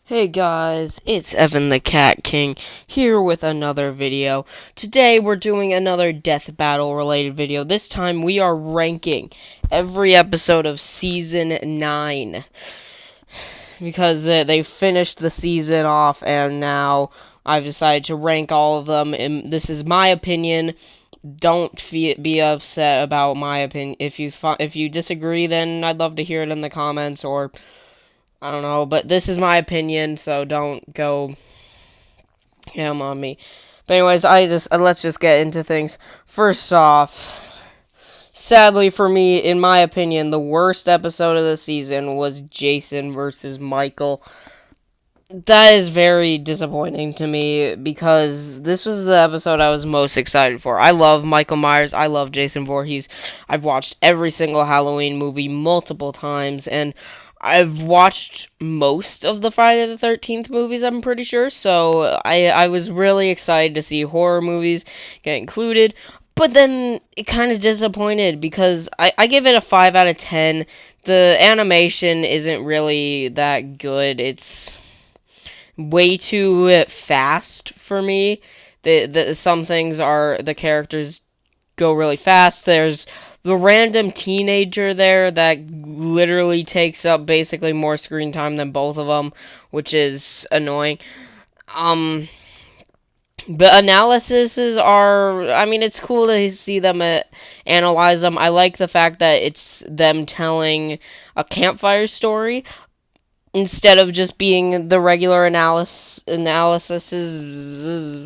Hey guys, it's Evan the Cat King here with another video. Today we're doing another death battle related video. This time we are ranking every episode of Season 9. Because they finished the season off and now I've decided to rank all of them. And this is my opinion. Don't be upset about my opinion. If you disagree, then I'd love to hear it in the comments, or I don't know, but this is my opinion, so don't go ham on me. But anyways, let's just get into things. First off, sadly for me, in my opinion, the worst episode of the season was Jason versus Michael. That is very disappointing to me because this was the episode I was most excited for. I love Michael Myers. I love Jason Voorhees. I've watched every single Halloween movie multiple times, and I've watched most of the Friday the 13th movies, I'm pretty sure. So I was really excited to see horror movies get included. But then it kind of disappointed because I give it a 5 out of 10. The animation isn't really that good. It's way too fast for me. Some things are, the characters go really fast. There's the random teenager there that literally takes up basically more screen time than both of them, which is annoying. But analyses are, I mean, it's cool to see them analyze them. I like the fact that it's them telling a campfire story instead of just being the regular analysis,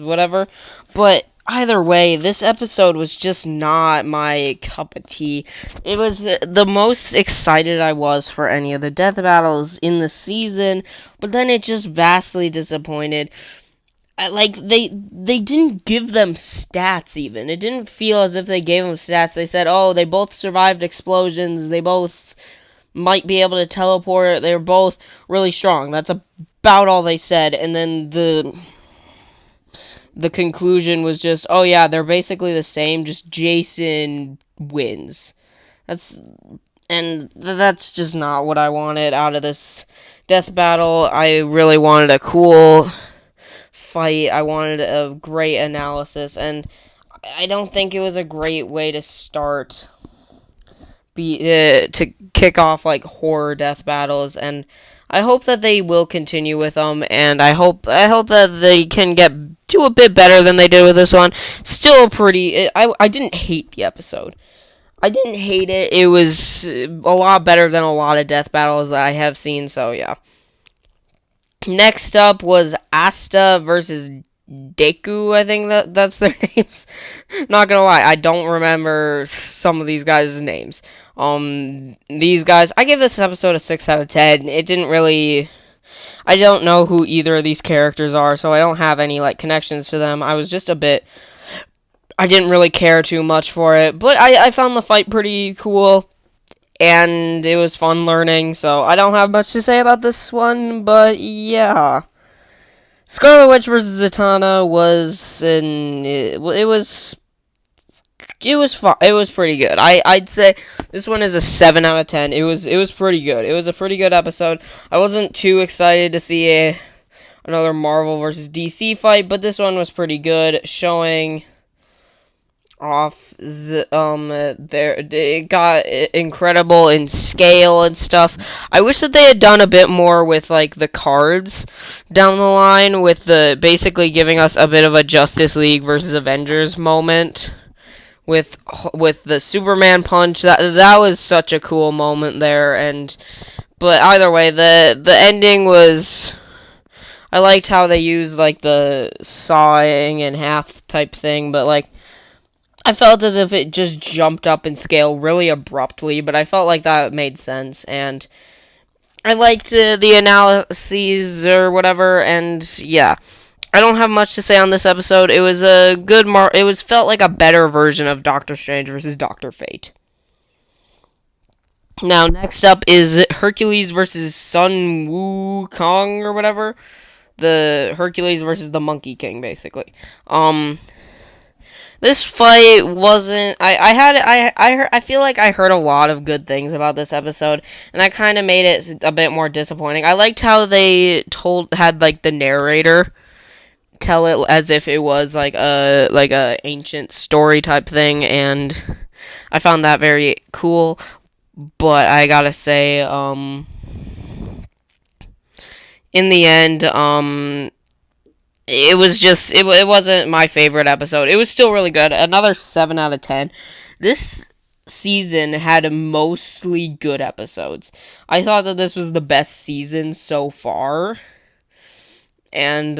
whatever. But either way, this episode was just not my cup of tea. It was the most excited I was for any of the death battles in the season, but then it just vastly disappointed. They didn't give them stats even. It didn't feel as if they gave them stats. They said, oh, they both survived explosions, they both might be able to teleport, they're both really strong. That's about all they said, and then the conclusion was just, oh yeah, they're basically the same, just Jason wins. That's just not what I wanted out of this death battle. I really wanted a cool fight. I wanted a great analysis, and I don't think it was a great way to start to kick off like horror death battles, and I hope that they will continue with them, and I hope that they can get to a bit better than they did with this one. Still pretty. I didn't hate the episode. I didn't hate it. It was a lot better than a lot of death battles that I have seen. So yeah. Next up was Asta versus Deku, I think that's their names. Not gonna lie, I don't remember some of these guys' names. These guys, I give this episode a 6 out of 10. It didn't really, I don't know who either of these characters are, so I don't have any, like, connections to them. I was just a bit, I didn't really care too much for it, but I found the fight pretty cool, and it was fun learning, so I don't have much to say about this one, but yeah. Scarlet Witch versus Zatanna was it was fun. It was pretty good. I'd say this one is a 7 out of 10. It was pretty good. It was a pretty good episode. I wasn't too excited to see another Marvel versus DC fight, but this one was pretty good, showing off it got incredible in scale and stuff. I wish that they had done a bit more with like the cards down the line, with the basically giving us a bit of a Justice League versus Avengers moment with the Superman punch. That was such a cool moment there. And but either way, the ending was, I liked how they used like the sawing in half type thing, but like I felt as if it just jumped up in scale really abruptly, but I felt like that made sense, and I liked the analyses or whatever, and yeah. I don't have much to say on this episode. It was a good it felt like a better version of Doctor Strange versus Doctor Fate. Now, next up is Hercules versus Sun Wukong or whatever. The Hercules versus the Monkey King, basically. This fight wasn't. I feel like I heard a lot of good things about this episode, and that kind of made it a bit more disappointing. I liked how they had like the narrator tell it as if it was like a ancient story type thing, and I found that very cool. But I gotta say, in the end, it wasn't my favorite episode. It was still really good. Another 7 out of 10. This season had mostly good episodes. I thought that this was the best season so far, and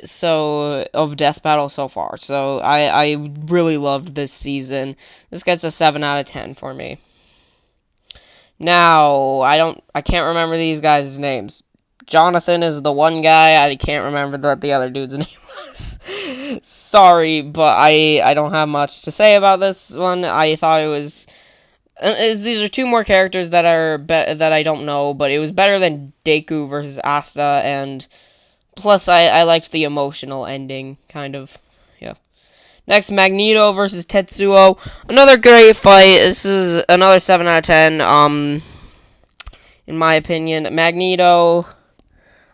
so of Death Battle so far. So I really loved this season. This gets a 7 out of 10 for me. Now I can't remember these guys' names. Jonathan is the one guy. I can't remember what the other dude's name was. Sorry, but I don't have much to say about this one. I thought it was. These are two more characters that that I don't know, but it was better than Deku versus Asta, and plus I liked the emotional ending, kind of. Yeah. Next, Magneto versus Tetsuo. Another great fight. This is another 7 out of 10. In my opinion, Magneto.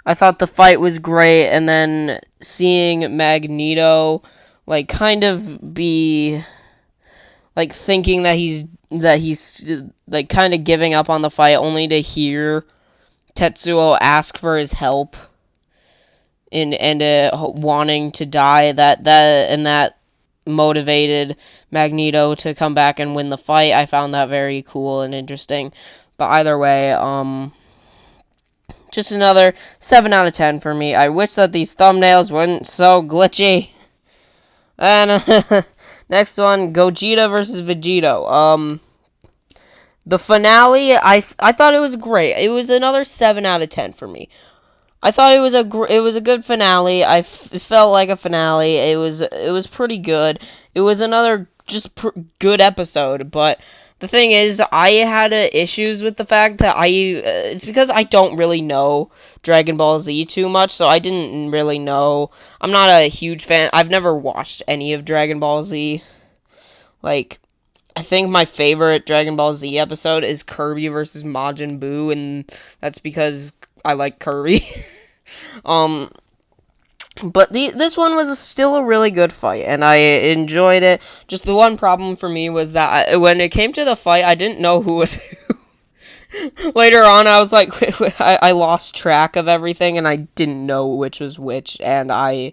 I thought the fight was great, and then seeing Magneto, like, kind of be, like, thinking that he's like, kind of giving up on the fight, only to hear Tetsuo ask for his help, and wanting to die, that motivated Magneto to come back and win the fight. I found that very cool and interesting. But either way, just another 7 out of 10 for me. I wish that these thumbnails weren't so glitchy. And next one, Gogeta versus Vegito. The finale, I thought it was great. It was another 7 out of 10 for me. I thought it was a good finale. It felt like a finale. It was pretty good. It was another just good episode, but the thing is, I had issues with the fact that it's because I don't really know Dragon Ball Z too much, so I didn't really know. I'm not a huge fan. I've never watched any of Dragon Ball Z. Like, I think my favorite Dragon Ball Z episode is Kirby versus Majin Buu, and that's because I like Kirby. But this one was still a really good fight, and I enjoyed it. Just the one problem for me was that when it came to the fight, I didn't know who was who. Later on, I was like, I lost track of everything, and I didn't know which was which, and that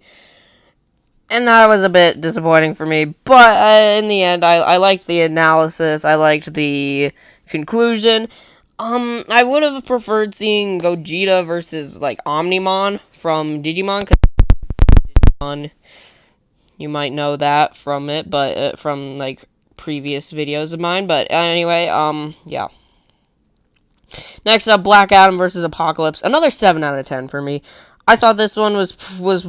was a bit disappointing for me. But in the end, I liked the analysis. I liked the conclusion. I would have preferred seeing Gogeta versus, like, Omnimon from Digimon. You might know that from it, but from, like, previous videos of mine. But anyway, yeah. Next up, Black Adam versus Apocalypse. Another 7 out of 10 for me. I thought this one was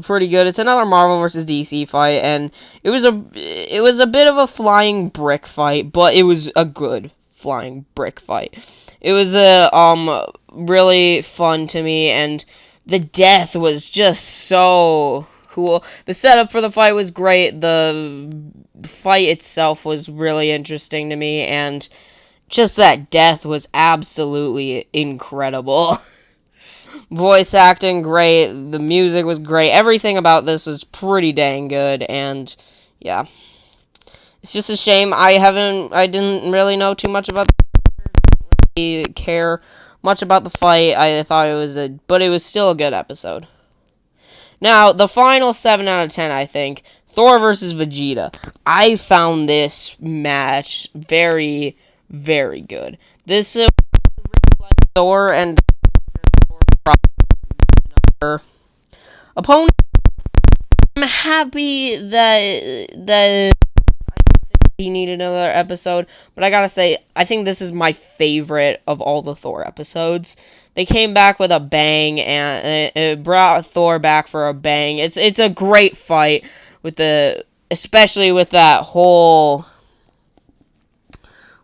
pretty good. It's another Marvel versus DC fight, and it was a bit of a flying brick fight, but it was a good flying brick fight. It was really fun to me, and the death was just so cool. The setup for the fight was great. The fight itself was really interesting to me, and just that death was absolutely incredible. Voice acting great, the music was great, everything about this was pretty dang good, and yeah. It's just a shame I didn't really know too much about care much about the fight. I thought but it was still a good episode. Now, the final 7 out of 10, I think, Thor versus Vegeta. I found this match very, very good. This Thor and opponent. I'm happy that he needed another episode, but I gotta say, I think this is my favorite of all the Thor episodes. They came back with a bang, and it brought Thor back for a bang. It's a great fight especially with that whole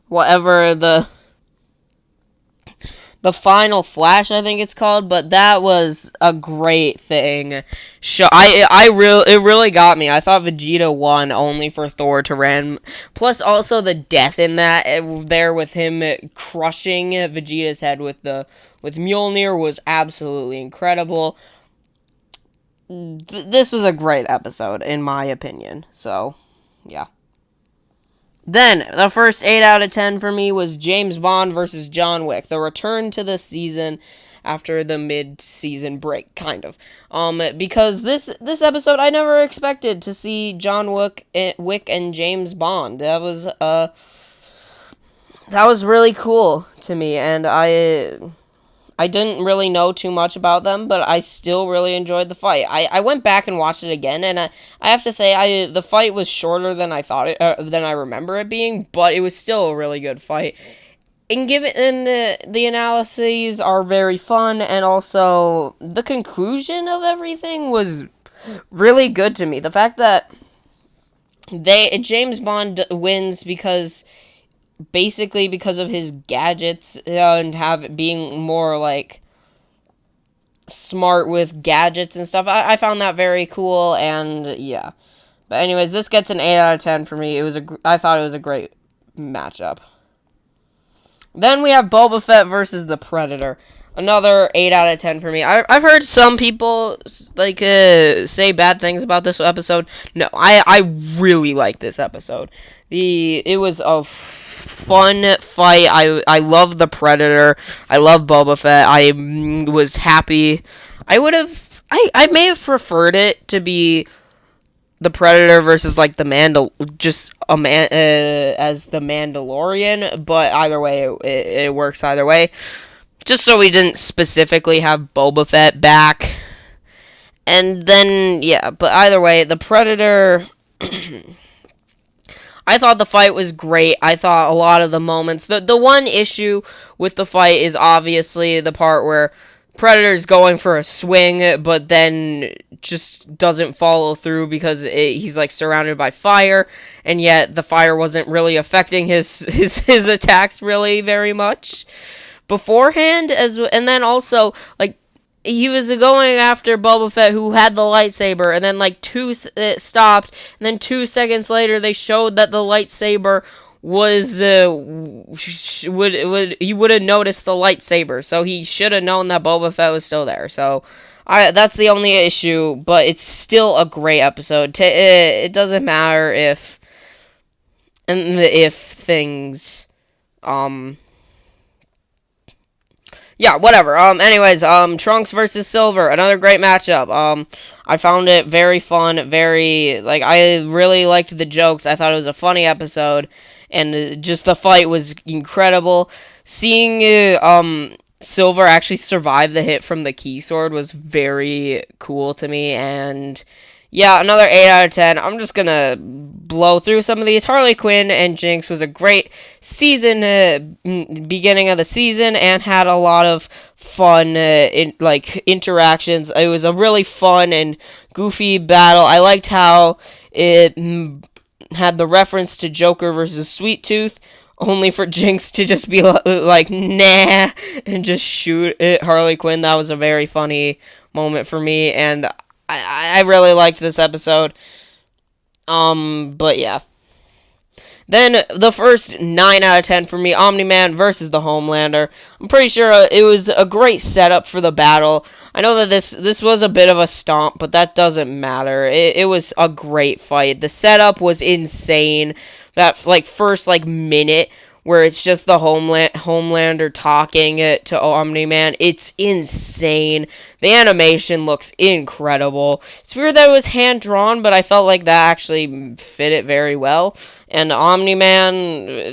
whatever the Final Flash, I think it's called, but that was a great thing. It really got me. I thought Vegeta won only for Thor to ran. Plus, also the death in that there with him crushing Vegeta's head with Mjolnir was absolutely incredible. This was a great episode, in my opinion. So, yeah. Then, the first 8 out of 10 for me was James Bond versus John Wick. The return to the season after the mid-season break, kind of. Because this episode, I never expected to see John Wick and James Bond. That was really cool to me, and I didn't really know too much about them, but I still really enjoyed the fight. I went back and watched it again, and I have to say the fight was shorter than I thought than I remember it being, but it was still a really good fight. And the analyses are very fun, and also the conclusion of everything was really good to me. The fact that James Bond wins basically because of his gadgets and being more like smart with gadgets and stuff. I found that very cool, and yeah. But anyways, this gets an 8 out of 10 for me. I thought it was a great matchup. Then we have Boba Fett versus the Predator. Another 8 out of 10 for me. I've heard some people say bad things about this episode. No, I really like this episode. It was a fun fight. I love the Predator. I love Boba Fett. I was happy. I may have preferred it to be the Predator versus as the Mandalorian, but either way, it works either way. Just so we didn't specifically have Boba Fett back. And then, yeah, but either way, the Predator... I thought the fight was great. I thought a lot of the moments... The one issue with the fight is obviously the part where Predator's going for a swing, but then just doesn't follow through because he's surrounded by fire, and yet the fire wasn't really affecting his attacks really very much beforehand, and then also he was going after Boba Fett, who had the lightsaber, and then it stopped, and then 2 seconds later they showed that the lightsaber was he would have noticed the lightsaber, so he should have known that Boba Fett was still there. So that's the only issue, but it's still a great episode. It doesn't matter if things yeah, whatever. Anyways, Trunks versus Silver, another great matchup. I found it very fun, I really liked the jokes. I thought it was a funny episode, and just the fight was incredible. Seeing Silver actually survive the hit from the key sword was very cool to me, and yeah, another 8 out of 10. I'm just gonna blow through some of these. Harley Quinn and Jinx was a great season, beginning of the season, and had a lot of fun, interactions. It was a really fun and goofy battle. I liked how it had the reference to Joker versus Sweet Tooth, only for Jinx to just be like, nah, and just shoot at Harley Quinn. That was a very funny moment for me, and I really liked this episode. But yeah. Then the first 9 out of 10 for me, Omni-Man versus the Homelander. I'm pretty sure it was a great setup for the battle. I know that this was a bit of a stomp, but that doesn't matter. It was a great fight. The setup was insane. That first minute where it's just the Homelander talking to Omni-Man. It's insane. The animation looks incredible. It's weird that it was hand-drawn, but I felt like that actually fit it very well. And Omni-Man,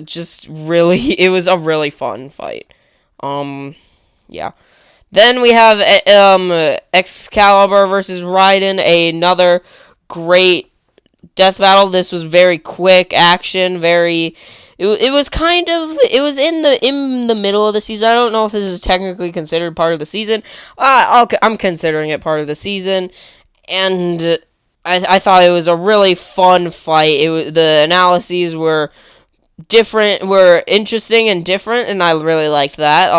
it was a really fun fight. Yeah. Then we have Excalibur versus Raiden, another great death battle. This was very quick action, It was in the middle of the season. I don't know if this is technically considered part of the season. I'm considering it part of the season, and I thought it was a really fun fight. The analyses were interesting and different, and I really liked that.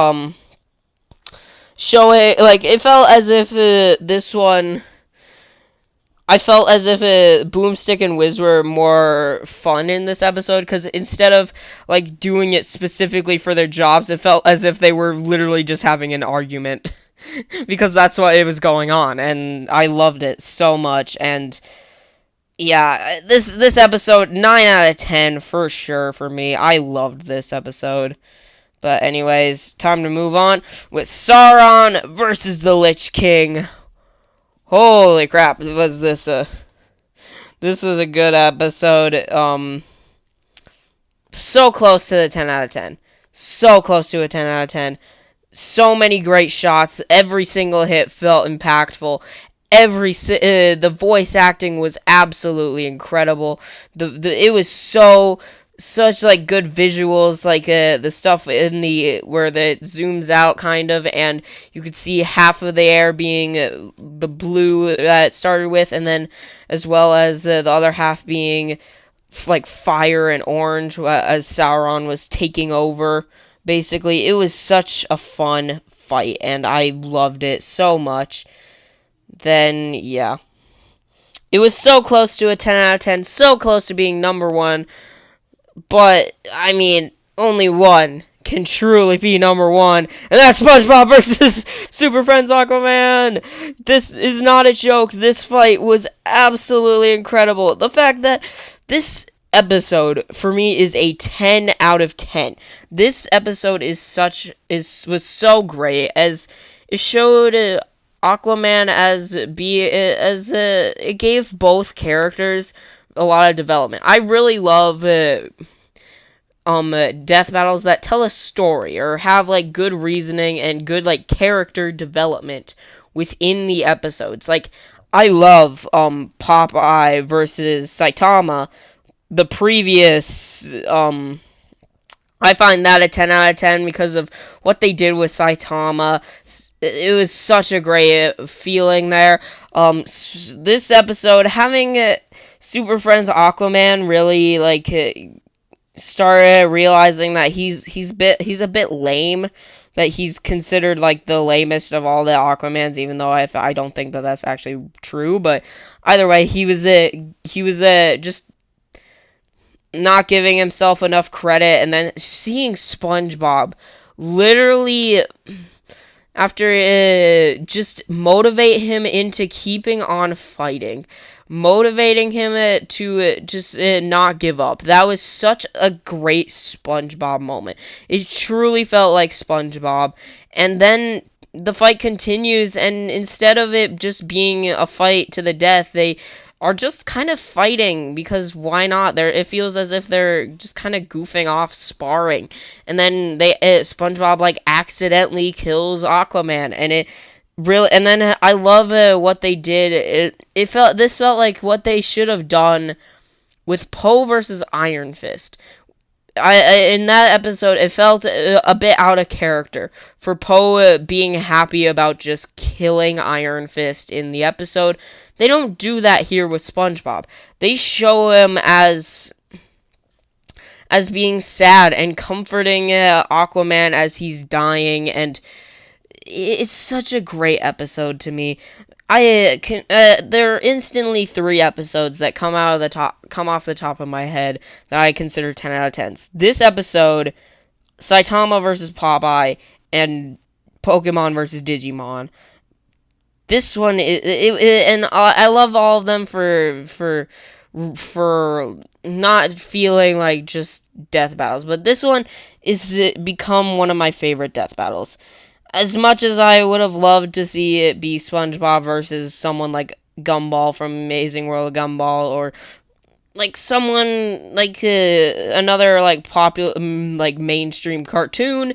showing, like, it felt as if this one, I felt as if Boomstick and Wiz were more fun in this episode, because instead of, like, doing it specifically for their jobs, it felt as if they were literally just having an argument. Because that's what it was going on, and I loved it so much, and yeah, this episode, 9 out of 10 for sure for me. I loved this episode. But anyways, time to move on with Sauron versus the Lich King. Holy crap, was this was a good episode. So close to the 10 out of 10. So close to a 10 out of 10. So many great shots. Every single hit felt impactful. The voice acting was absolutely incredible. It was such like good visuals, like the stuff in the where it zooms out kind of, and you could see half of the air being the blue that it started with, and then as well as the other half being like fire and orange as Sauron was taking over. Basically, it was such a fun fight, and I loved it so much. Then, yeah. It was so close to a 10 out of 10, so close to being number one, but, I mean, only one can truly be number one, and that's SpongeBob versus Super Friends Aquaman! This is not a joke. This fight was absolutely incredible. The fact that this episode for me is a 10 out of 10. This episode was so great, as it showed Aquaman it gave both characters a lot of development. I really love death battles that tell a story or have like good reasoning and good like character development within the episodes. Like, I love Popeye versus Saitama. The previous I find that a 10 out of 10 because of what they did with Saitama. It was such a great feeling there. This episode, having Super Friends Aquaman really like started realizing that he's a bit lame. That he's considered like the lamest of all the Aquamans, even though I don't think that that's actually true. But either way, he was just not giving himself enough credit, and then seeing SpongeBob literally after just motivate him into keeping on fighting, motivating him to just not give up. That was such a great SpongeBob moment. It truly felt like SpongeBob. And then the fight continues, and instead of it just being a fight to the death, they are just kind of fighting because why not? It feels as if they're just kind of goofing off, sparring, and then SpongeBob like accidentally kills Aquaman, and it really. And then I love what they did. This felt like what they should have done with Poe versus Iron Fist. In that episode, it felt a bit out of character for Poe being happy about just killing Iron Fist in the episode. They don't do that here with SpongeBob. They show him as being sad and comforting Aquaman as he's dying, and it's such a great episode to me. There are instantly 3 episodes that come off the top of my head that I consider 10 out of 10s. This episode, Saitama versus Popeye, and Pokemon versus Digimon. This one and I love all of them for not feeling like just death battles, but this one is become one of my favorite death battles. As much as I would have loved to see it be SpongeBob versus someone like Gumball from Amazing World of Gumball, or like someone like another like popular like mainstream cartoon,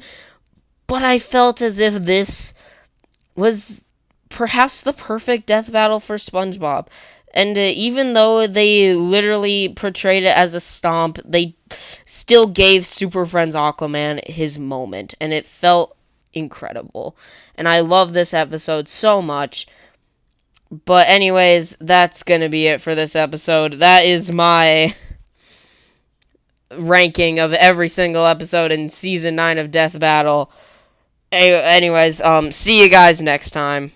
but I felt as if this was perhaps the perfect death battle for SpongeBob. And even though they literally portrayed it as a stomp, they still gave Super Friends Aquaman his moment, and it felt incredible. And I love this episode so much. But anyways, that's gonna be it for this episode. That is my ranking of every single episode in Season 9 of Death Battle. Anyways, see you guys next time.